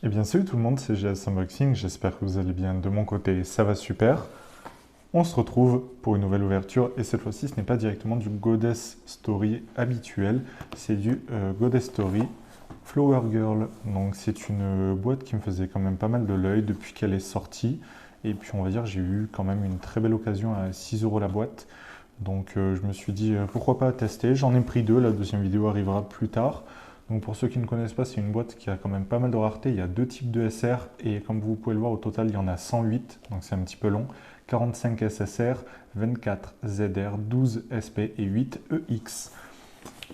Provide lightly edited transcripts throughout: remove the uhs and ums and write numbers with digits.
Eh bien salut tout le monde, c'est GS Unboxing, j'espère que vous allez bien de mon côté, ça va super. On se retrouve pour une nouvelle ouverture et cette fois-ci ce n'est pas directement du Goddess Story habituel, c'est du Goddess Story Flower Girl. Donc c'est une boîte qui me faisait quand même pas mal de l'œil depuis qu'elle est sortie. Et puis on va dire j'ai eu quand même une très belle occasion à 6 € la boîte. Donc je me suis dit pourquoi pas tester, j'en ai pris deux, la deuxième vidéo arrivera plus tard. Donc pour ceux qui ne connaissent pas, c'est une boîte qui a quand même pas mal de rareté. Il y a deux types de SR et comme vous pouvez le voir au total, il y en a 108, donc c'est un petit peu long. 45 SSR, 24 ZR, 12 SP et 8 EX.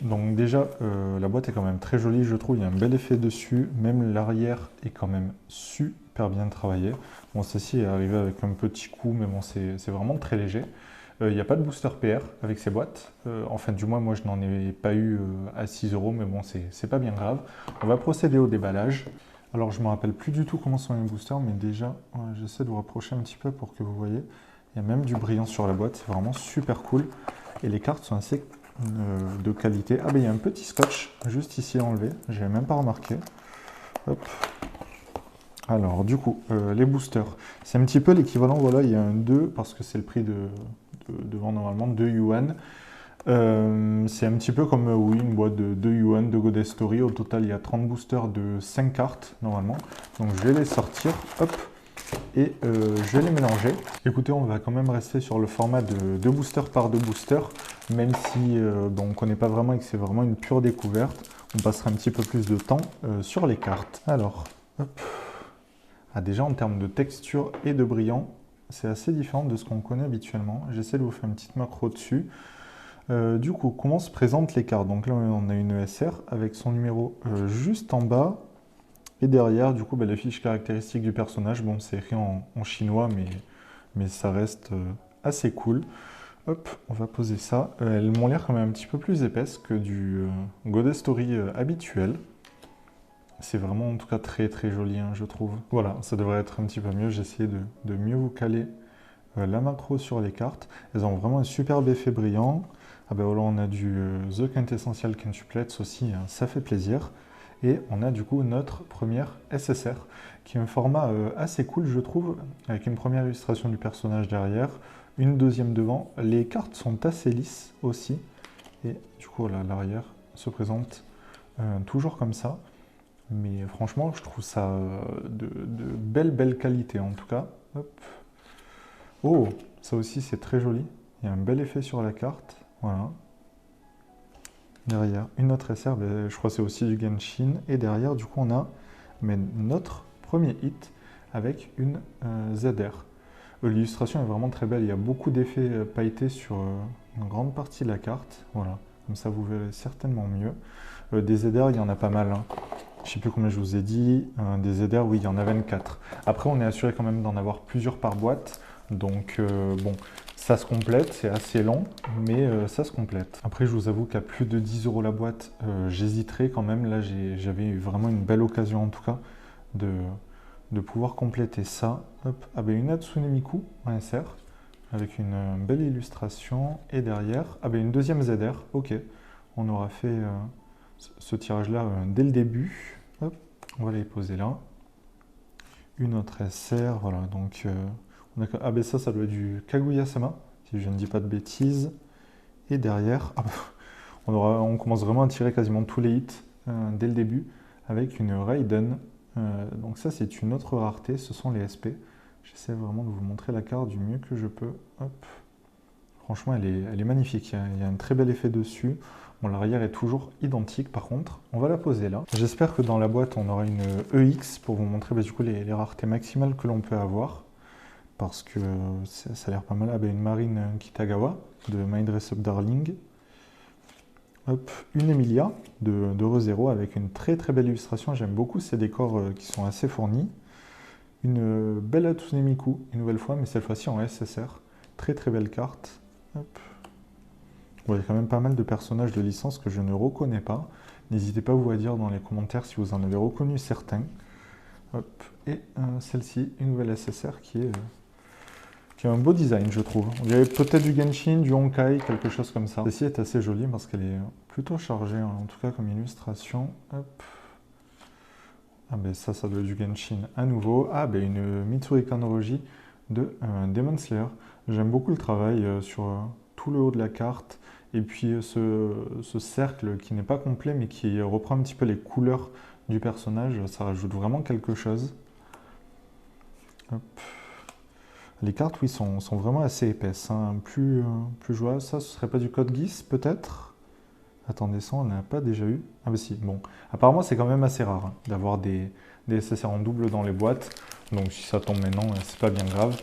Donc déjà, la boîte est quand même très jolie, je trouve. Il y a un bel effet dessus. Même l'arrière est quand même super bien travaillé. Bon, ceci est arrivé avec un petit coup, mais bon, c'est vraiment très léger. Il n'y a pas de booster PR avec ces boîtes. Enfin, du moins, moi, je n'en ai pas eu à 6 €, mais bon, c'est pas bien grave. On va procéder au déballage. Alors, je ne me rappelle plus du tout comment sont les boosters, mais déjà, j'essaie de vous rapprocher un petit peu pour que vous voyez. Il y a même du brillant sur la boîte, c'est vraiment super cool. Et les cartes sont assez de qualité. Ah, ben il y a un petit scotch juste ici enlevé, je n'avais même pas remarqué. Hop. Alors, du coup, les boosters, c'est un petit peu l'équivalent, voilà, il y a un 2 parce que c'est le prix de vente normalement, 2 yuan. C'est un petit peu comme oui, une boîte de 2 yuan de Goddess Story. Au total, il y a 30 boosters de 5 cartes normalement. Donc, je vais les sortir, hop, et je vais les mélanger. Écoutez, on va quand même rester sur le format de 2 boosters par 2 boosters, même si bon, on ne connaît pas vraiment et que c'est vraiment une pure découverte. On passera un petit peu plus de temps sur les cartes. Alors, hop. Ah, déjà en termes de texture et de brillant, c'est assez différent de ce qu'on connaît habituellement. J'essaie de vous faire une petite macro dessus. Du coup, comment se présentent les cartes? Donc là, on a une SR avec son numéro juste en bas. Et derrière, du coup, les fiches caractéristiques du personnage. Bon, c'est écrit en chinois, mais ça reste assez cool. Hop, on va poser ça. Elles m'ont l'air quand même un petit peu plus épaisses que du Goddess Story habituel. C'est vraiment en tout cas très très joli, hein, je trouve. Voilà, ça devrait être un petit peu mieux. J'ai essayé de mieux vous caler la macro sur les cartes. Elles ont vraiment un superbe effet brillant. Ah ben voilà, on a du The Quintessential Quintuplets aussi, hein, ça fait plaisir. Et on a du coup notre première SSR, qui est un format assez cool, je trouve, avec une première illustration du personnage derrière, une deuxième devant. Les cartes sont assez lisses aussi. Et du coup, là, l'arrière se présente toujours comme ça. Mais franchement, je trouve ça de belle qualité en tout cas. Hop. Oh, ça aussi c'est très joli. Il y a un bel effet sur la carte. Voilà. Derrière, une autre SR, je crois que c'est aussi du Genshin. Et derrière, du coup, on a notre premier hit avec une ZR. L'illustration est vraiment très belle. Il y a beaucoup d'effets pailletés sur une grande partie de la carte. Voilà. Comme ça, vous verrez certainement mieux. Des ZR, il y en a pas mal, hein. Je ne sais plus combien je vous ai dit, des ZR, oui, il y en a 24. Après, on est assuré quand même d'en avoir plusieurs par boîte. Donc, bon, ça se complète, c'est assez long, mais ça se complète. Après, je vous avoue qu'à plus de 10 € la boîte, j'hésiterai quand même. Là, j'avais eu vraiment une belle occasion, en tout cas, de pouvoir compléter ça. Hop. Ah ben, une Hatsune Miku en SR, avec une belle illustration. Et derrière, ah ben, une deuxième ZR, ok. On aura fait ce tirage-là dès le début. Hop, on va les poser là. Une autre SR, voilà, donc ah ben ça doit être du Kaguya-sama, si je ne dis pas de bêtises. Et derrière, on commence vraiment à tirer quasiment tous les hits dès le début, avec une Raiden. Donc ça c'est une autre rareté, ce sont les SP. J'essaie vraiment de vous montrer la carte du mieux que je peux. Hop. Franchement, elle est magnifique, il y a un très bel effet dessus. Bon, l'arrière est toujours identique par contre. On va la poser là. J'espère que dans la boîte, on aura une EX pour vous montrer du coup, les raretés maximales que l'on peut avoir. Parce que ça a l'air pas mal. Ah ben, une Marine Kitagawa de My Dress Up Darling. Hop, une Emilia de ReZero avec une très belle illustration. J'aime beaucoup ces décors qui sont assez fournis. Une belle Hatsune Miku, une nouvelle fois, mais cette fois-ci en SSR. Très belle carte. Hop. Bon, il y a quand même pas mal de personnages de licence que je ne reconnais pas. N'hésitez pas vous à dire dans les commentaires si vous en avez reconnu certains. Hop. Et celle-ci, une nouvelle SSR qui a un beau design, je trouve. On dirait peut-être du Genshin, du Honkai, quelque chose comme ça. Celle-ci est assez jolie parce qu'elle est plutôt chargée, hein, en tout cas comme illustration. Hop. Ah ben ça doit être du Genshin à nouveau. Ah ben une Mitsuri Kanroji de Demon Slayer. J'aime beaucoup le travail sur tout le haut de la carte. Et puis ce cercle qui n'est pas complet mais qui reprend un petit peu les couleurs du personnage, ça rajoute vraiment quelque chose. Hop. Les cartes, oui, sont vraiment assez épaisses, hein. Plus jouable. Ça, ce serait pas du code GIS, peut-être? Attendez, ça, on n'a pas déjà eu. Ah bah si, bon. Apparemment, c'est quand même assez rare hein, d'avoir des SSR en double dans les boîtes. Donc si ça tombe maintenant, c'est pas bien grave.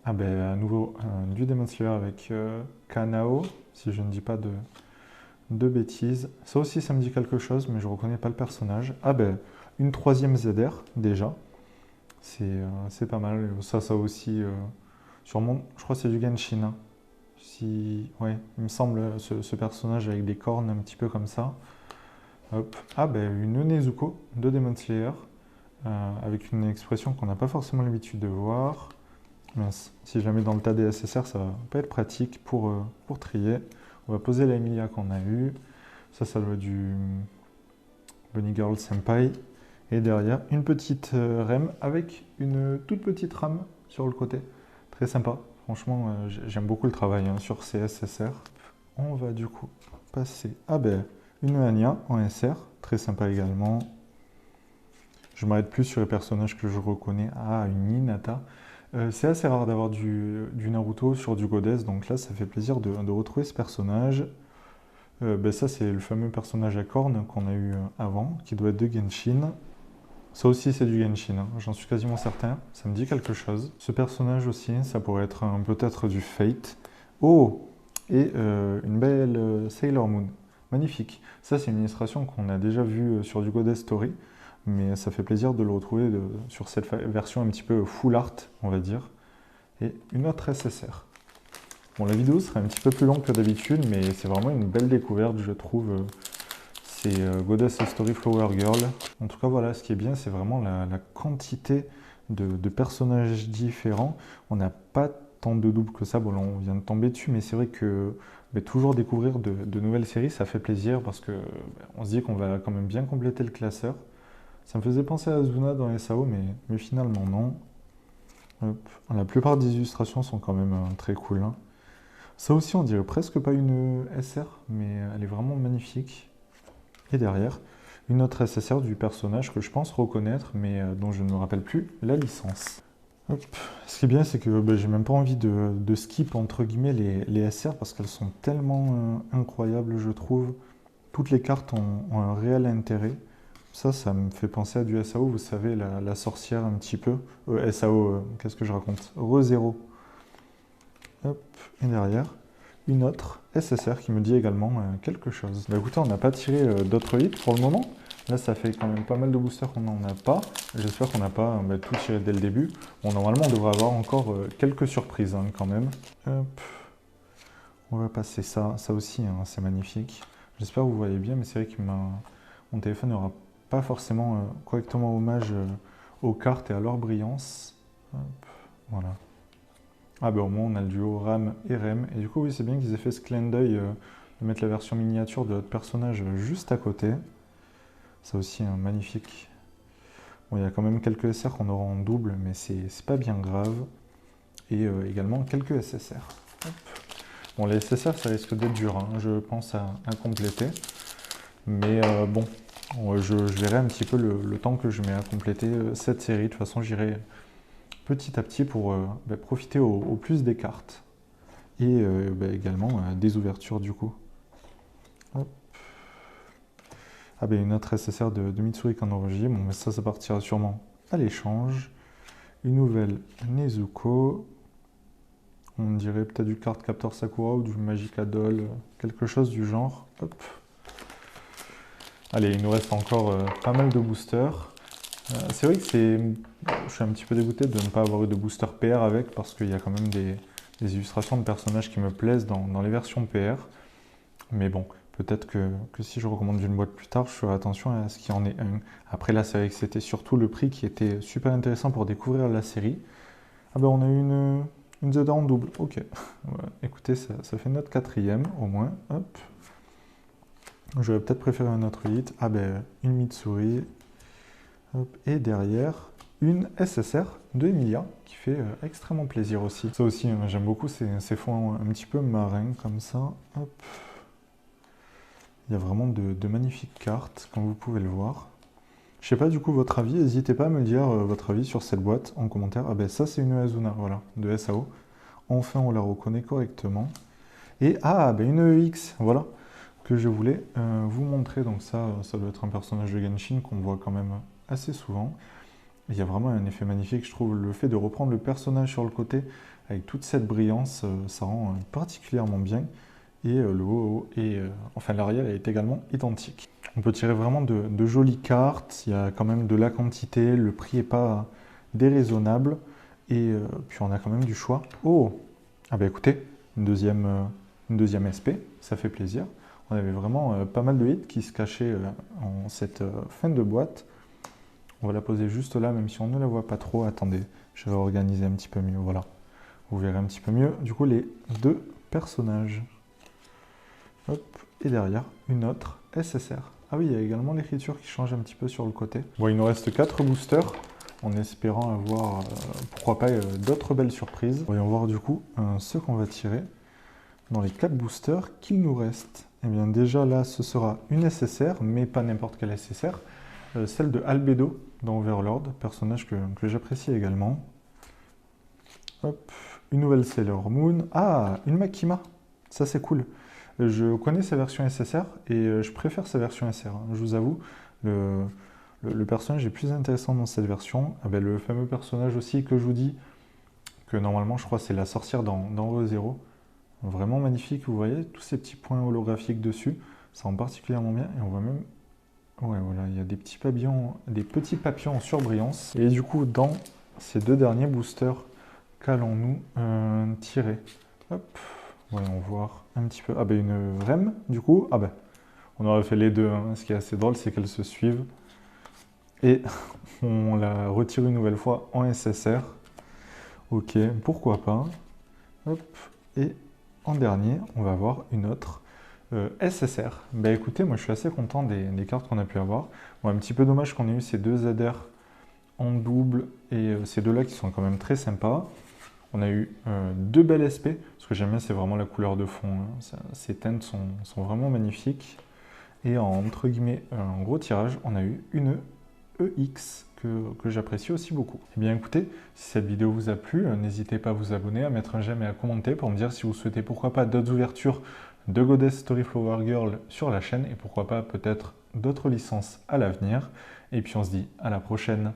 Ah ben à nouveau, du Demon Slayer avec Kanao, si je ne dis pas de bêtises. Ça aussi, ça me dit quelque chose, mais je reconnais pas le personnage. Ah ben, une troisième ZR, déjà. C'est pas mal. Ça aussi, sûrement, je crois que c'est du Genshin, hein. Si, ouais, il me semble, ce personnage avec des cornes un petit peu comme ça. Hop. Ah ben, une Nezuko de Demon Slayer, avec une expression qu'on n'a pas forcément l'habitude de voir. Mince. Si je la mets dans le tas des SSR, ça va pas être pratique pour trier. On va poser la Emilia qu'on a eue. Ça doit être du Bunny Girl Senpai. Et derrière, une petite REM avec une toute petite rame sur le côté. Très sympa. Franchement, j'aime beaucoup le travail hein, sur ces SSR. On va du coup passer à une Anya en SR. Très sympa également. Je m'arrête plus sur les personnages que je reconnais. Ah, une Hinata. C'est assez rare d'avoir du Naruto sur du Goddess, donc là ça fait plaisir de retrouver ce personnage. Ça c'est le fameux personnage à cornes qu'on a eu avant, qui doit être de Genshin. Ça aussi c'est du Genshin, hein, j'en suis quasiment certain, ça me dit quelque chose. Ce personnage aussi, ça pourrait être peut-être du Fate. Oh! Et une belle Sailor Moon, magnifique. Ça c'est une illustration qu'on a déjà vue sur du Goddess Story. Mais ça fait plaisir de le retrouver sur cette version un petit peu full art, on va dire. Et une autre SSR. Bon, la vidéo sera un petit peu plus longue que d'habitude, mais c'est vraiment une belle découverte, je trouve. C'est Goddess Story Flower Girl. En tout cas, voilà, ce qui est bien, c'est vraiment la quantité de personnages différents. On n'a pas tant de doubles que ça. Bon, là, on vient de tomber dessus, mais c'est vrai que toujours découvrir de nouvelles séries, ça fait plaisir parce que on se dit qu'on va quand même bien compléter le classeur. Ça me faisait penser à Azuna dans SAO, mais finalement non. Hop. La plupart des illustrations sont quand même très cool, hein. Ça aussi, on dirait presque pas une SR, mais elle est vraiment magnifique. Et derrière, une autre SSR du personnage que je pense reconnaître, mais dont je ne me rappelle plus la licence. Hop. Ce qui est bien, c'est que j'ai même pas envie de skip entre guillemets les SR parce qu'elles sont tellement incroyables, je trouve. Toutes les cartes ont un réel intérêt. Ça me fait penser à du SAO, vous savez, la sorcière un petit peu. SAO, qu'est-ce que je raconte? ReZero. Hop, et derrière, une autre SSR qui me dit également quelque chose. Écoutez, on n'a pas tiré d'autres hits pour le moment. Là, ça fait quand même pas mal de boosters qu'on n'en a pas. J'espère qu'on n'a pas tout tiré dès le début. Bon, normalement, on devrait avoir encore quelques surprises hein, quand même. Hop. On va passer ça. Ça aussi, hein, c'est magnifique. J'espère que vous voyez bien, mais c'est vrai que mon téléphone n'aura pas forcément correctement hommage aux cartes et à leur brillance. Hop, voilà. Ah ben au moins on a le duo RAM et REM. Et du coup oui c'est bien qu'ils aient fait ce clin d'œil de mettre la version miniature de notre personnage juste à côté. Ça aussi magnifique. Bon il y a quand même quelques SR qu'on aura en double mais c'est pas bien grave. Et également quelques SSR. Hop. Bon les SSR ça risque d'être dur hein, je pense à compléter. Mais bon, je verrai un petit peu le temps que je mets à compléter cette série. De toute façon, j'irai petit à petit pour profiter au plus des cartes. Et également des ouvertures du coup. Hop. Ah une autre SSR de Mitsuri Kanroji. Bon, mais ça partira sûrement à l'échange. Une nouvelle Nezuko. On dirait peut-être du Card Captor Sakura ou du Magic Doll, quelque chose du genre. Hop. Allez, il nous reste encore pas mal de boosters. C'est vrai que je suis un petit peu dégoûté de ne pas avoir eu de booster PR avec parce qu'il y a quand même des illustrations de personnages qui me plaisent dans les versions PR. Mais bon, peut-être que si je recommande une boîte plus tard, je ferai attention à ce qu'il y en ait un. Après là, c'est vrai que c'était surtout le prix qui était super intéressant pour découvrir la série. Ah on a eu une Zelda en double, ok. Ouais, écoutez, ça fait notre quatrième au moins. Hop. J'aurais peut-être préféré un autre hit. Une Mitsuri. Hop, et derrière, une SSR de Emilia qui fait extrêmement plaisir aussi. Ça aussi, j'aime beaucoup ces fonds un petit peu marins comme ça. Hop. Il y a vraiment de magnifiques cartes, comme vous pouvez le voir. Je sais pas du coup votre avis, n'hésitez pas à me dire votre avis sur cette boîte en commentaire. Ah ben ça c'est une Azuna, voilà, de SAO. Enfin on la reconnaît correctement. Et ah ben une EX, voilà, que je voulais vous montrer. Donc ça doit être un personnage de Genshin qu'on voit quand même assez souvent. Il y a vraiment un effet magnifique, je trouve, le fait de reprendre le personnage sur le côté avec toute cette brillance, ça rend particulièrement bien. Et le haut et enfin l'arrière est également identique. On peut tirer vraiment de jolies cartes, il y a quand même de la quantité, le prix n'est pas déraisonnable et puis on a quand même du choix. Oh, ah bah écoutez, une deuxième SP, ça fait plaisir. On avait vraiment pas mal de hits qui se cachaient en cette fin de boîte. On va la poser juste là, même si on ne la voit pas trop. Attendez, je vais organiser un petit peu mieux, voilà. Vous verrez un petit peu mieux, du coup, les deux personnages. Hop, et derrière, une autre SSR. Ah oui, il y a également l'écriture qui change un petit peu sur le côté. Bon, il nous reste 4 boosters, en espérant avoir, pourquoi pas, d'autres belles surprises. Voyons voir du coup ce qu'on va tirer dans les 4 boosters qu'il nous reste. Eh bien déjà là, ce sera une SSR, mais pas n'importe quelle SSR. Celle de Albedo dans Overlord, personnage que j'apprécie également. Hop, une nouvelle Sailor Moon. Ah, une Makima, ça c'est cool. Je connais sa version SSR et je préfère sa version SR. Je vous avoue, le personnage est plus intéressant dans cette version. Ah ben, le fameux personnage aussi que je vous dis, que normalement je crois c'est la sorcière dans Re:Zero. Vraiment magnifique, vous voyez, tous ces petits points holographiques dessus. Ça rend particulièrement bien et on voit même... Ouais, voilà, il y a des petits papillons en surbrillance. Et du coup, dans ces deux derniers boosters, qu'allons-nous tirer? Hop. Voyons voir un petit peu. Ah ben une REM du coup. Ah ben on aurait fait les deux. Hein. Ce qui est assez drôle c'est qu'elles se suivent. Et on la retire une nouvelle fois en SSR. Ok, pourquoi pas. Hop. Et en dernier, on va avoir une autre SSR. Ben écoutez, moi je suis assez content des cartes qu'on a pu avoir. Bon, un petit peu dommage qu'on ait eu ces deux ZR en double et ces deux-là qui sont quand même très sympas. On a eu deux belles SP, ce que j'aime bien c'est vraiment la couleur de fond, hein. Ces teintes sont vraiment magnifiques. Et entre guillemets, en gros tirage, on a eu une EX que j'apprécie aussi beaucoup. Eh bien écoutez, si cette vidéo vous a plu, n'hésitez pas à vous abonner, à mettre un j'aime et à commenter pour me dire si vous souhaitez pourquoi pas d'autres ouvertures de Goddess Story Flower Girl sur la chaîne et pourquoi pas peut-être d'autres licences à l'avenir. Et puis on se dit à la prochaine.